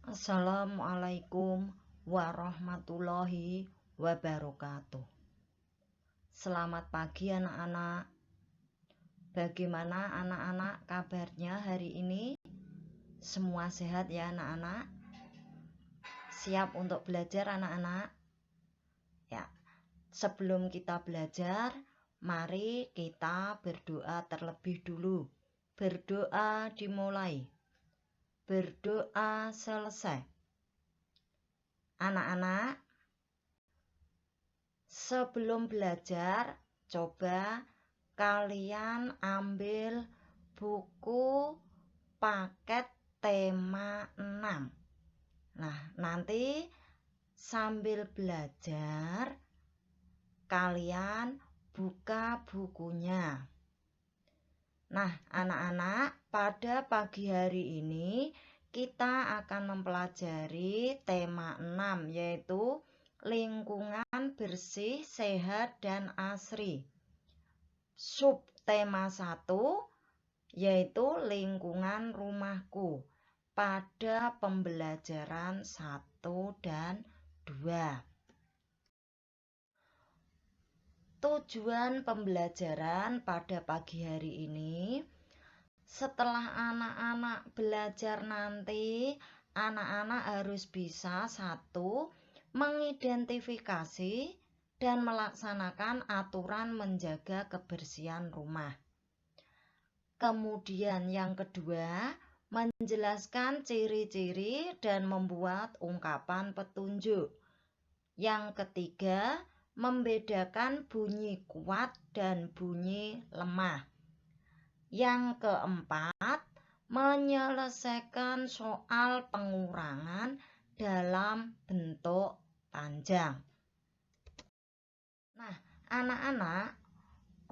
Assalamualaikum warahmatullahi wabarakatuh. Selamat pagi anak-anak. Bagaimana anak-anak kabarnya hari ini? Semua sehat ya anak-anak? Siap untuk belajar anak-anak? Ya, sebelum kita belajar, mari kita berdoa terlebih dulu. Berdoa dimulai. Berdoa selesai. Anak-anak, sebelum belajar, coba kalian ambil buku paket tema 6. Nah, nanti sambil belajar, kalian buka bukunya. Nah, anak-anak, pada pagi hari ini kita akan mempelajari tema 6, yaitu lingkungan bersih, sehat, dan asri. Subtema 1 yaitu lingkungan rumahku pada pembelajaran 1 dan 2. Tujuan pembelajaran pada pagi hari ini, setelah anak-anak belajar nanti, anak-anak harus bisa 1. Mengidentifikasi dan melaksanakan aturan menjaga kebersihan rumah. Kemudian yang kedua, menjelaskan ciri-ciri dan membuat ungkapan petunjuk. Yang ketiga, membedakan bunyi kuat dan bunyi lemah. Yang keempat, menyelesaikan soal pengurangan dalam bentuk panjang. Nah, anak-anak,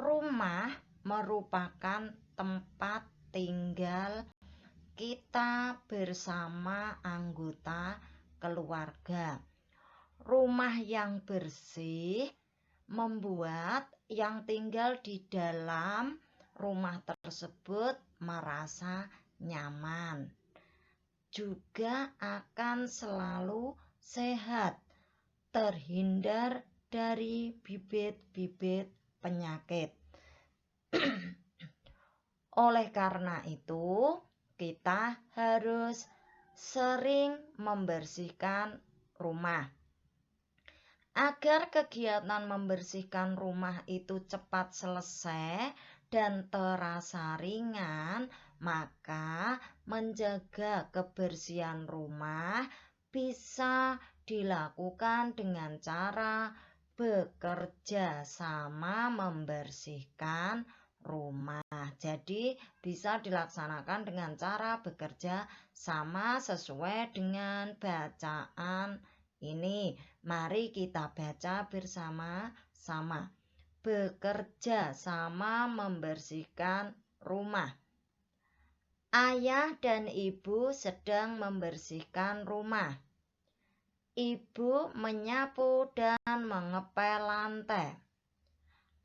rumah merupakan tempat tinggal kita bersama anggota keluarga. Rumah yang bersih membuat yang tinggal di dalam rumah tersebut merasa nyaman. Juga akan selalu sehat, terhindar dari bibit-bibit penyakit. Oleh karena itu, kita harus sering membersihkan rumah. Agar kegiatan membersihkan rumah itu cepat selesai dan terasa ringan, maka menjaga kebersihan rumah bisa dilakukan dengan cara bekerja sama membersihkan rumah. Jadi bisa dilaksanakan dengan cara bekerja sama sesuai dengan bacaan ini. Mari kita baca bersama-sama. Bekerja sama membersihkan rumah. Ayah dan ibu sedang membersihkan rumah. Ibu menyapu dan mengepel lantai.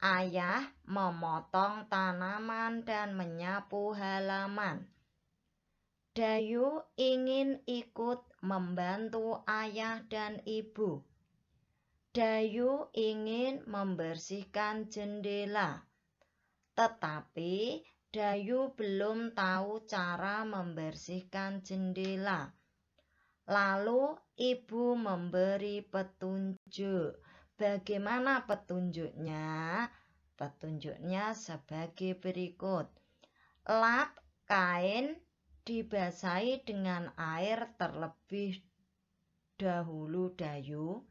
Ayah memotong tanaman dan menyapu halaman. Dayu ingin ikut membantu ayah dan ibu. Dayu ingin membersihkan jendela, tetapi Dayu belum tahu cara membersihkan jendela. Lalu ibu memberi petunjuk. Bagaimana petunjuknya? Petunjuknya sebagai berikut. Lap kain dibasahi dengan air terlebih dahulu Dayu.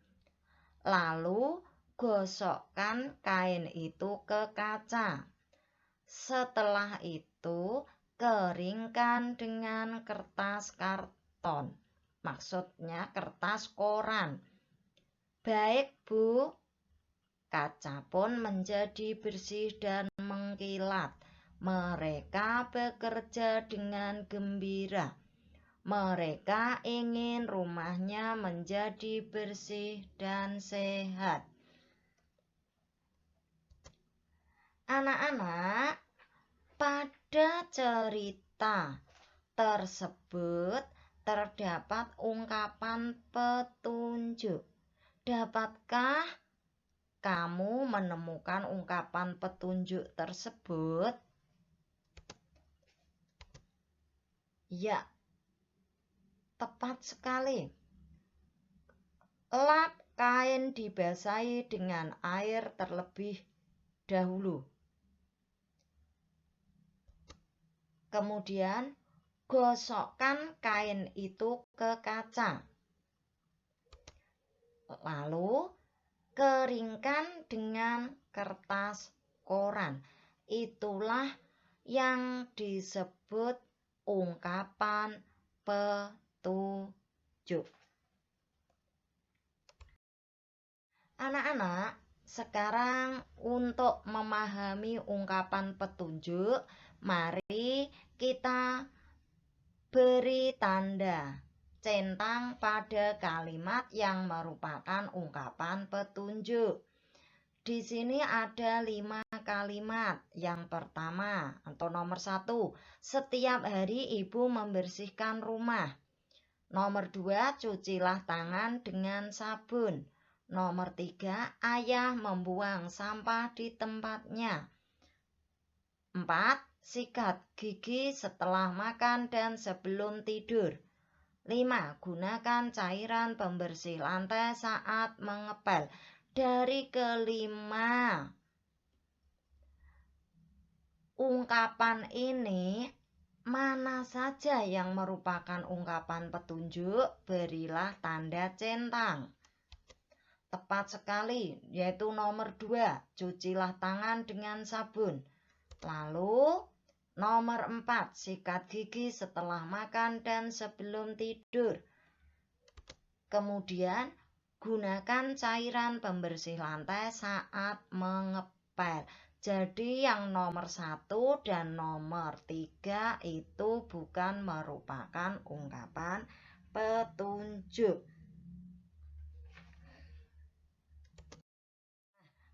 Lalu gosokkan kain itu ke kaca. Setelah itu keringkan dengan kertas karton. Maksudnya kertas koran. Baik Bu, kaca pun menjadi bersih dan mengkilat. Mereka bekerja dengan gembira. Mereka ingin rumahnya menjadi bersih dan sehat. Anak-anak, pada cerita tersebut terdapat ungkapan petunjuk. Dapatkah kamu menemukan ungkapan petunjuk tersebut? Ya, tepat sekali. Lap kain dibasahi dengan air terlebih dahulu. Kemudian, gosokkan kain itu ke kaca. Lalu, keringkan dengan kertas koran. Itulah yang disebut ungkapan petunjuk. Anak-anak, sekarang untuk memahami ungkapan petunjuk, mari kita beri tanda centang pada kalimat yang merupakan ungkapan petunjuk. Di sini ada 5 kalimat. Yang pertama atau nomor 1, setiap hari ibu membersihkan rumah. Nomor 2, cucilah tangan dengan sabun. Nomor 3, ayah membuang sampah di tempatnya. 4, sikat gigi setelah makan dan sebelum tidur. 5. Gunakan cairan pembersih lantai saat mengepel. Dari kelima ungkapan ini, mana saja yang merupakan ungkapan petunjuk? Berilah tanda centang. Tepat sekali, yaitu nomor 2, cucilah tangan dengan sabun. Lalu nomor 4, sikat gigi setelah makan dan sebelum tidur. Kemudian, gunakan cairan pembersih lantai saat mengepel. Jadi yang nomor 1 dan nomor 3 itu bukan merupakan ungkapan petunjuk.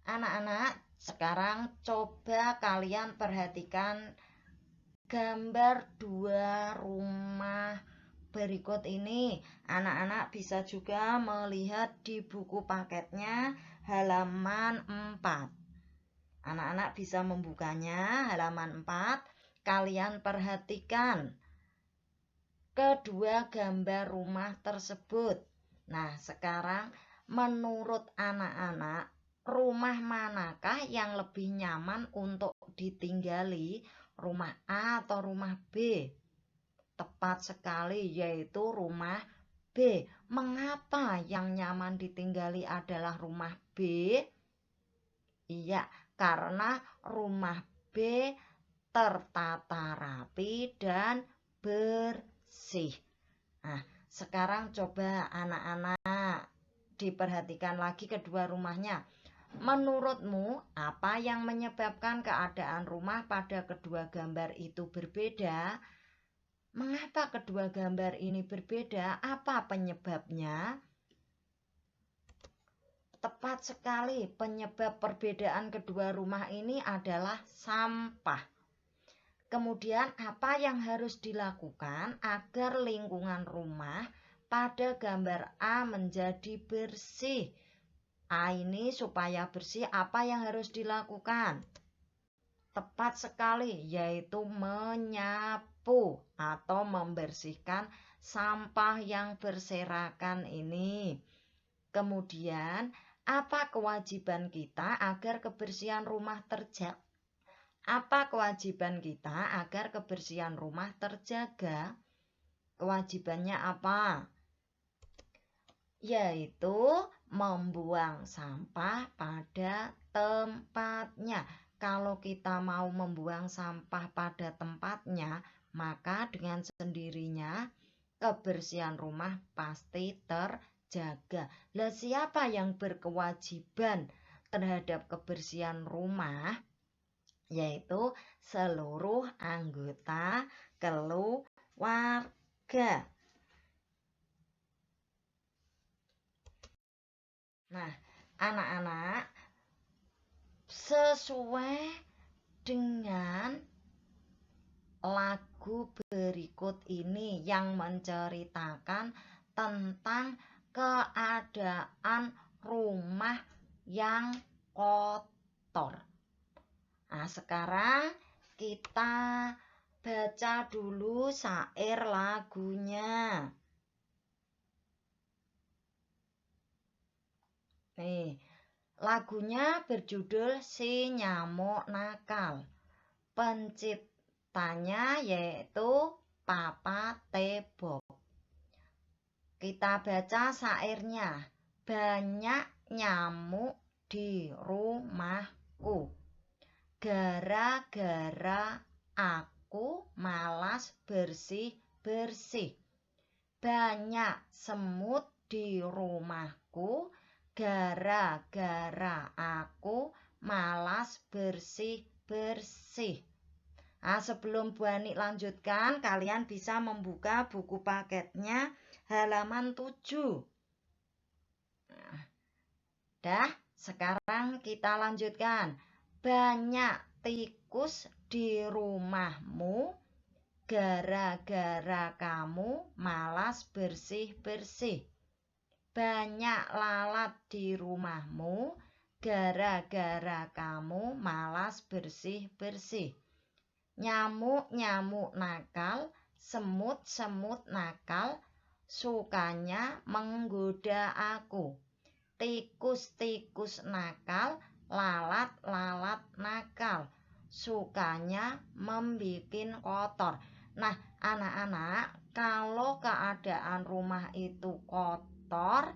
Anak-anak, sekarang coba kalian perhatikan gambar 2 rumah berikut ini. Anak-anak bisa juga melihat di buku paketnya halaman 4. Anak-anak bisa membukanya halaman 4. Kalian perhatikan kedua gambar rumah tersebut. Nah, sekarang menurut anak-anak, rumah manakah yang lebih nyaman untuk ditinggali? Rumah A atau rumah B? Tepat sekali, yaitu rumah B. Mengapa yang nyaman ditinggali adalah rumah B? Iya, karena rumah B tertata rapi dan bersih. Nah, sekarang coba anak-anak diperhatikan lagi kedua rumahnya. Menurutmu, apa yang menyebabkan keadaan rumah pada kedua gambar itu berbeda? Mengapa kedua gambar ini berbeda? Apa penyebabnya? Tepat sekali, penyebab perbedaan kedua rumah ini adalah sampah. Kemudian, apa yang harus dilakukan agar lingkungan rumah pada gambar A menjadi bersih? A ini supaya bersih, apa yang harus dilakukan? Tepat sekali, yaitu menyapu atau membersihkan sampah yang berserakan ini. Kemudian, apa kewajiban kita agar kebersihan rumah terjaga? Apa kewajiban kita agar kebersihan rumah terjaga? Kewajibannya apa? Yaitu membuang sampah pada tempatnya. Kalau kita mau membuang sampah pada tempatnya, maka dengan sendirinya kebersihan rumah pasti terjaga. Lah, siapa yang berkewajiban terhadap kebersihan rumah? Yaitu seluruh anggota keluarga. Nah, anak-anak, sesuai dengan lagu lagu berikut ini yang menceritakan tentang keadaan rumah yang kotor. Nah, sekarang kita baca dulu syair lagunya. Nih, lagunya berjudul Si Nyamuk Nakal. Penciptanya yaitu Papa T. Bob. Kita baca syairnya. Banyak nyamuk di rumahku. Gara-gara aku malas bersih-bersih. Banyak semut di rumahku. Gara-gara aku malas bersih-bersih. Nah, sebelum Bu Ani lanjutkan, kalian bisa membuka buku paketnya halaman 7. Nah, dah, sekarang kita lanjutkan. Banyak tikus di rumahmu. Gara-gara kamu malas bersih-bersih. Banyak lalat di rumahmu. Gara-gara kamu malas bersih-bersih. Nyamuk-nyamuk nakal, semut-semut nakal, sukanya menggoda aku. Tikus-tikus nakal, lalat-lalat nakal, sukanya membikin kotor. Nah, anak-anak, kalau keadaan rumah itu kotor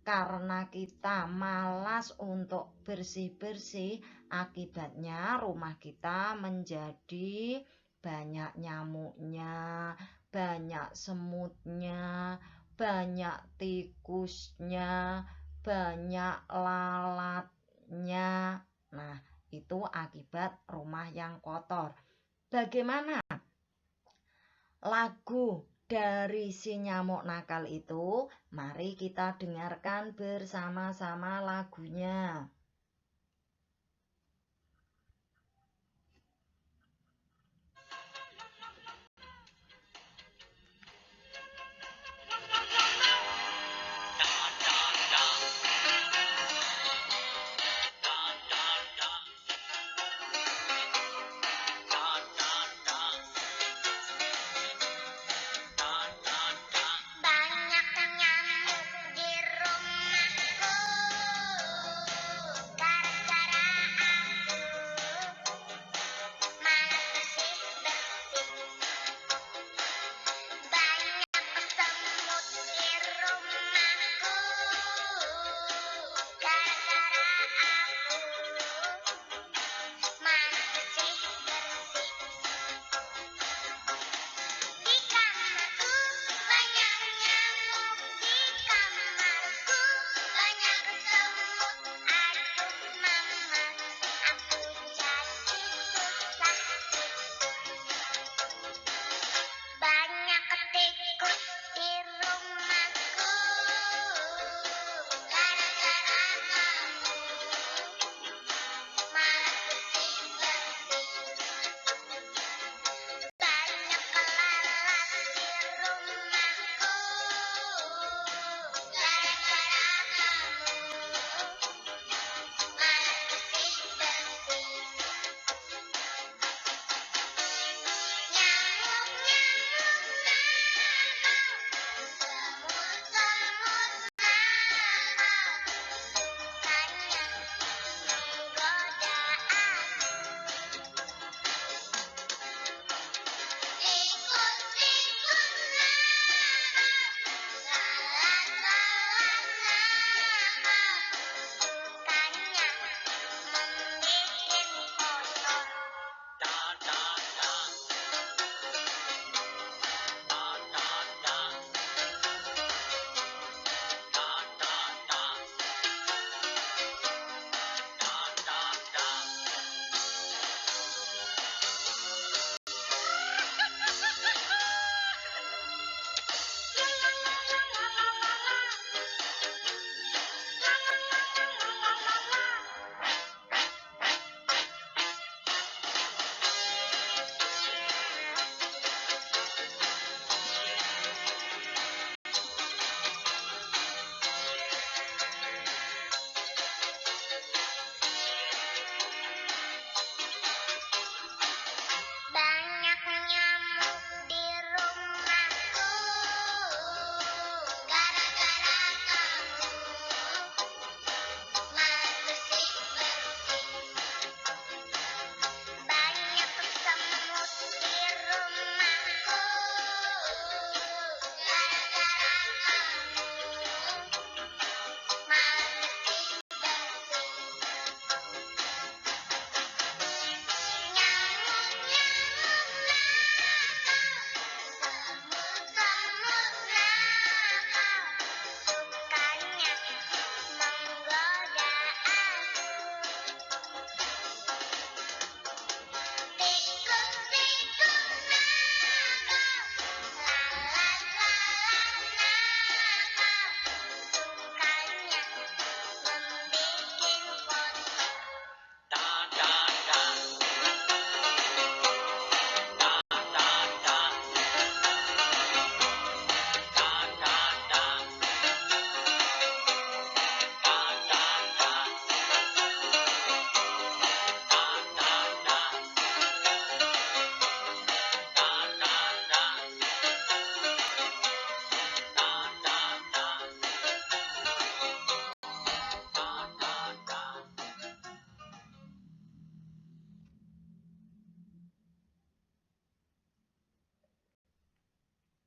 karena kita malas untuk bersih-bersih, akibatnya rumah kita menjadi banyak nyamuknya, banyak semutnya, banyak tikusnya, banyak lalatnya. Nah, itu akibat rumah yang kotor. Bagaimana lagu dari Si Nyamuk Nakal itu? Mari kita dengarkan bersama-sama lagunya. Banyak nyamuk di rumahku.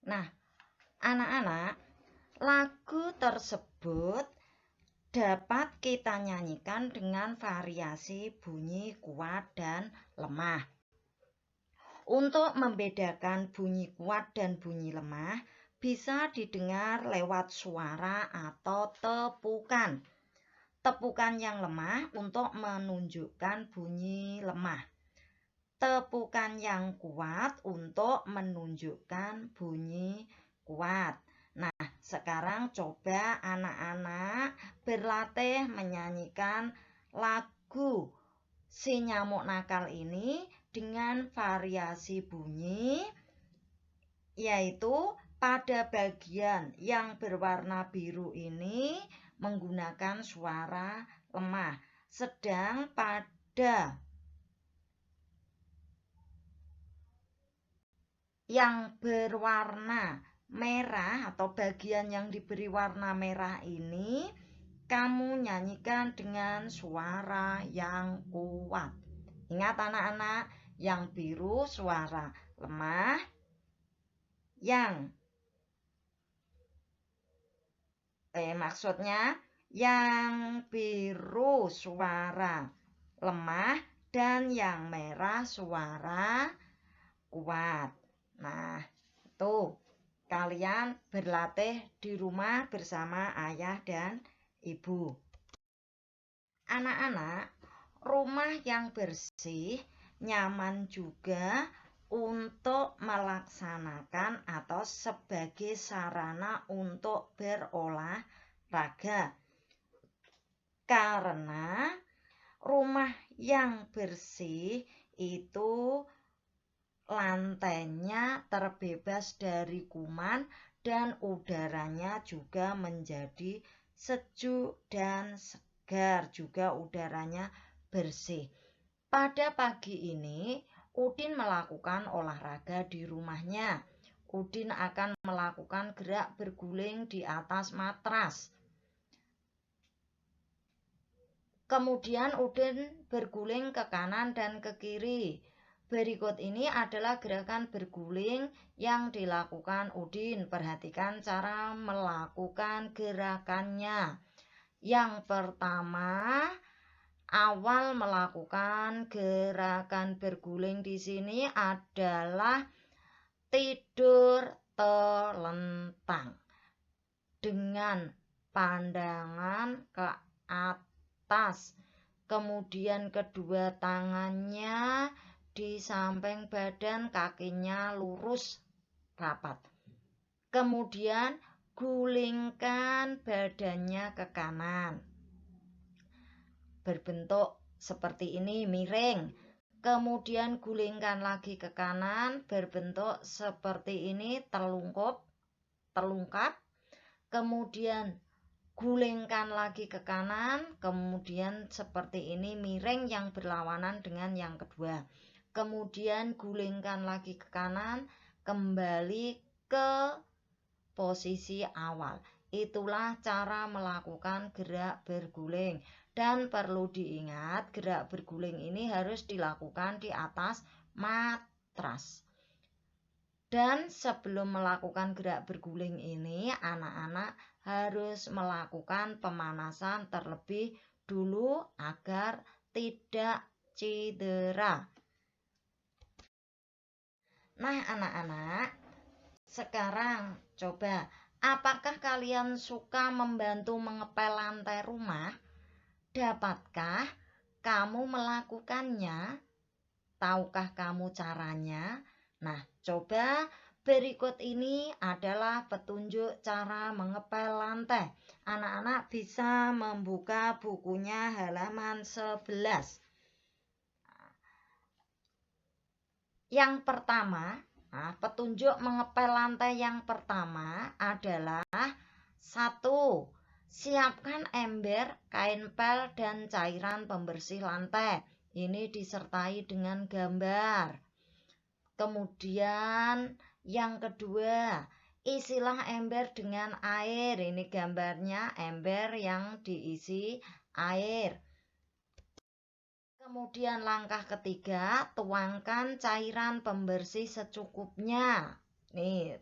Nah, anak-anak, lagu tersebut dapat kita nyanyikan dengan variasi bunyi kuat dan lemah. Untuk membedakan bunyi kuat dan bunyi lemah, bisa didengar lewat suara atau tepukan. Tepukan yang lemah untuk menunjukkan bunyi lemah. Tepukan yang kuat untuk menunjukkan bunyi kuat. Nah, sekarang coba anak-anak berlatih menyanyikan lagu Si Nyamuk Nakal ini dengan variasi bunyi, yaitu pada bagian yang berwarna biru ini menggunakan suara lemah. Sedang pada yang berwarna merah atau bagian yang diberi warna merah ini, kamu nyanyikan dengan suara yang kuat. Ingat anak-anak, yang biru suara lemah, yang biru suara lemah dan yang merah suara kuat. Nah, tuh kalian berlatih di rumah bersama ayah dan ibu. Anak-anak, rumah yang bersih, nyaman juga untuk melaksanakan atau sebagai sarana untuk berolahraga. Karena rumah yang bersih itu lantainya terbebas dari kuman dan udaranya juga menjadi sejuk dan segar, juga udaranya bersih. Pada pagi ini, Udin melakukan olahraga di rumahnya. Udin akan melakukan gerak berguling di atas matras. Kemudian Udin berguling ke kanan dan ke kiri. Berikut ini adalah gerakan berguling yang dilakukan Udin. Perhatikan cara melakukan gerakannya. Yang pertama, awal melakukan gerakan berguling di sini adalah tidur telentang dengan pandangan ke atas. Kemudian kedua tangannya di samping badan, kakinya lurus rapat. Kemudian gulingkan badannya ke kanan. Berbentuk seperti ini, miring. Kemudian gulingkan lagi ke kanan, berbentuk seperti ini, telungkup, telungkap. Kemudian gulingkan lagi ke kanan, kemudian seperti ini, miring yang berlawanan dengan yang kedua. Kemudian gulingkan lagi ke kanan, kembali ke posisi awal. Itulah cara melakukan gerak berguling. Dan perlu diingat, gerak berguling ini harus dilakukan di atas matras. Dan sebelum melakukan gerak berguling ini, anak-anak harus melakukan pemanasan terlebih dulu agar tidak cedera. Nah, anak-anak, sekarang coba, apakah kalian suka membantu mengepel lantai rumah? Dapatkah kamu melakukannya? Tahukah kamu caranya? Nah, coba berikut ini adalah petunjuk cara mengepel lantai. Anak-anak bisa membuka bukunya halaman 11. Yang pertama, petunjuk mengepel lantai yang pertama adalah 1. Siapkan ember, kain pel, dan cairan pembersih lantai. Ini disertai dengan gambar. Kemudian yang kedua, isilah ember dengan air. Ini gambarnya ember yang diisi air. Kemudian langkah ketiga, tuangkan cairan pembersih secukupnya. Nih,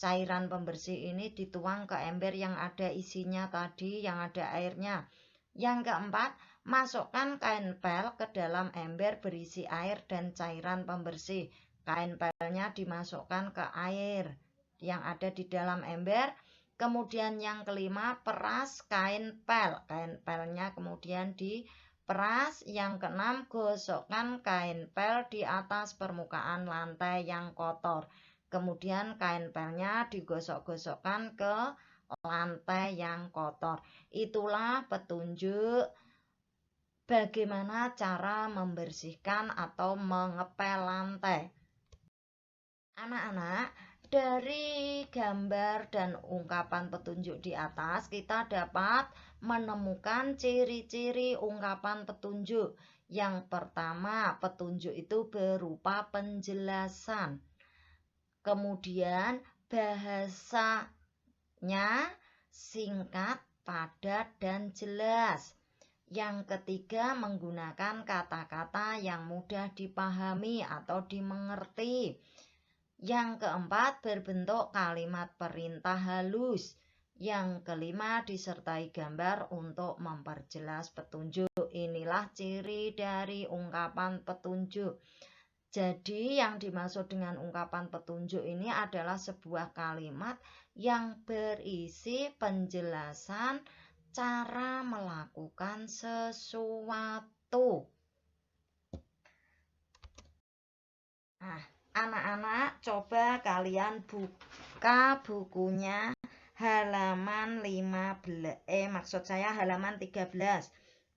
cairan pembersih ini dituang ke ember yang ada isinya tadi, yang ada airnya. Yang keempat, masukkan kain pel ke dalam ember berisi air dan cairan pembersih. Kain pelnya dimasukkan ke air yang ada di dalam ember. Kemudian yang kelima, peras kain pel. Kain pelnya kemudian diperas. Yang keenam, gosokkan kain pel di atas permukaan lantai yang kotor. Kemudian kain pelnya digosok-gosokkan ke lantai yang kotor. Itulah petunjuk bagaimana cara membersihkan atau mengepel lantai. Anak-anak, dari gambar dan ungkapan petunjuk di atas, kita dapat menemukan ciri-ciri ungkapan petunjuk. Yang pertama, petunjuk itu berupa penjelasan. Kemudian bahasanya singkat, padat, dan jelas. Yang ketiga, menggunakan kata-kata yang mudah dipahami atau dimengerti. Yang keempat, berbentuk kalimat perintah halus. Yang kelima, disertai gambar untuk memperjelas petunjuk. Inilah ciri dari ungkapan petunjuk. Jadi yang dimaksud dengan ungkapan petunjuk ini adalah sebuah kalimat yang berisi penjelasan cara melakukan sesuatu. Nah, anak-anak, coba kalian buka bukunya halaman 13.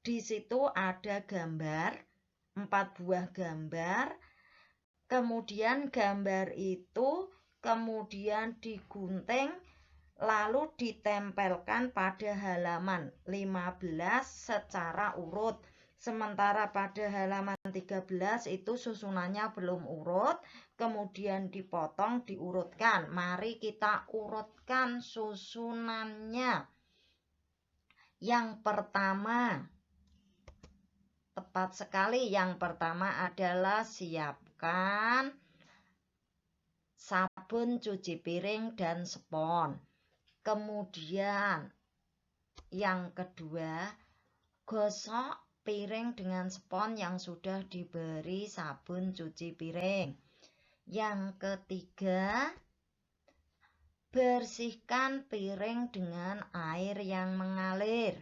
Di situ ada gambar, 4 buah gambar. Kemudian gambar itu kemudian digunting lalu ditempelkan pada halaman 15 secara urut. Sementara pada halaman 13 itu susunannya belum urut, kemudian dipotong, diurutkan. Mari kita urutkan susunannya. Yang pertama, tepat sekali, yang pertama adalah siapkan sabun cuci piring dan spons. Kemudian yang kedua, gosok piring dengan spons yang sudah diberi sabun cuci piring. Yang ketiga, bersihkan piring dengan air yang mengalir.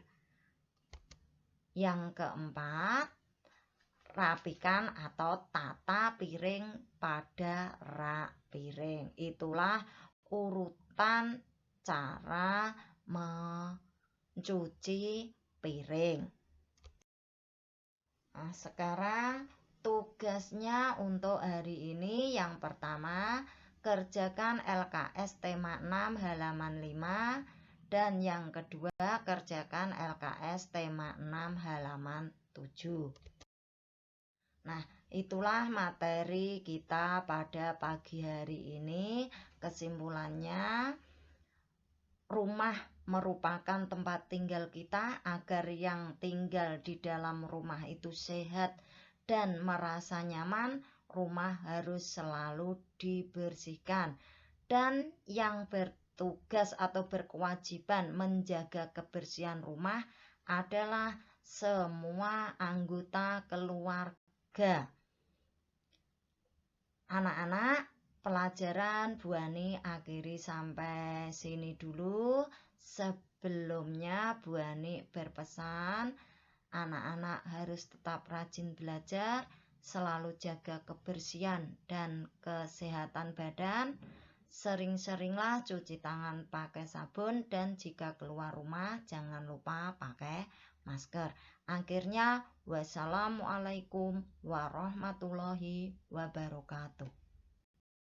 Yang keempat, rapikan atau tata piring pada rak piring. Itulah urutan cara mencuci piring. Nah, sekarang tugasnya untuk hari ini yang pertama, kerjakan LKS tema 6 halaman 5, dan yang kedua kerjakan LKS tema 6 halaman 7. Nah, itulah materi kita pada pagi hari ini. Kesimpulannya, rumah merupakan tempat tinggal kita. Agar yang tinggal di dalam rumah itu sehat dan merasa nyaman, rumah harus selalu dibersihkan. Dan yang bertugas atau berkewajiban menjaga kebersihan rumah adalah semua anggota keluarga. Anak-anak, pelajaran Bu Ani akhiri sampai sini dulu. Sebelumnya Bu Ani berpesan, anak-anak harus tetap rajin belajar, selalu jaga kebersihan dan kesehatan badan. Sering-seringlah cuci tangan pakai sabun, dan jika keluar rumah jangan lupa pakai masker. Akhirnya, wassalamualaikum warahmatullahi wabarakatuh.